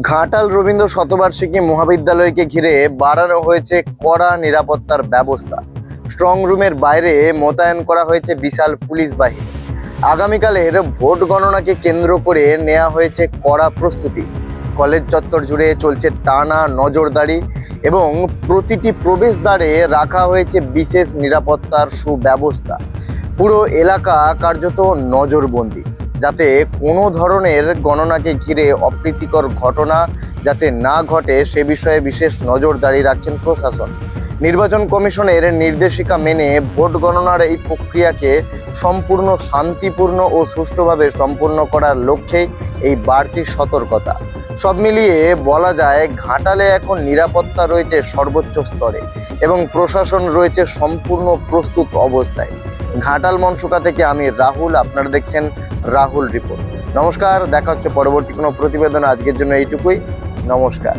ঘাটাল রবীন্দ্র শতবার্ষিকী মহাবিদ্যালয়কে ঘিরে বাড়ানো হয়েছে কড়া নিরাপত্তার ব্যবস্থা। স্ট্রং রুমের বাইরে মোতায়েন করা হয়েছে বিশাল পুলিশ বাহিনী। আগামীকালের ভোট গণনাকে কেন্দ্র করে নেওয়া হয়েছে কড়া প্রস্তুতি। কলেজ চত্বর জুড়ে চলছে টানা নজরদারি এবং প্রতিটি প্রবেশদ্বারে রাখা হয়েছে বিশেষ নিরাপত্তার সুব্যবস্থা। পুরো এলাকা কার্যত নজরবন্দি, যাতে কোনো ধরনের গণনাকে ঘিরে অপ্রীতিকর ঘটনা যাতে না ঘটে সে বিষয়ে বিশেষ নজরদারি রাখছেন প্রশাসন। নির্বাচন কমিশনের নির্দেশিকা মেনে ভোট গণনার এই প্রক্রিয়াকে সম্পূর্ণ শান্তিপূর্ণ ও সুষ্ঠুভাবে সম্পন্ন করার লক্ষ্যেই এই বাড়তি সতর্কতা। সব মিলিয়ে বলা যায় ঘাটালে এখন নিরাপত্তা রয়েছে সর্বোচ্চ স্তরে এবং প্রশাসন রয়েছে সম্পূর্ণ প্রস্তুত অবস্থায়। ঘাটাল মনসুকা থেকে আমি রাহুল, আপনারা দেখছেন রাহুল রিপোর্ট। নমস্কার, দেখা হচ্ছে পরবর্তী কোনো প্রতিবেদন। আজকের জন্য এইটুকুই, নমস্কার।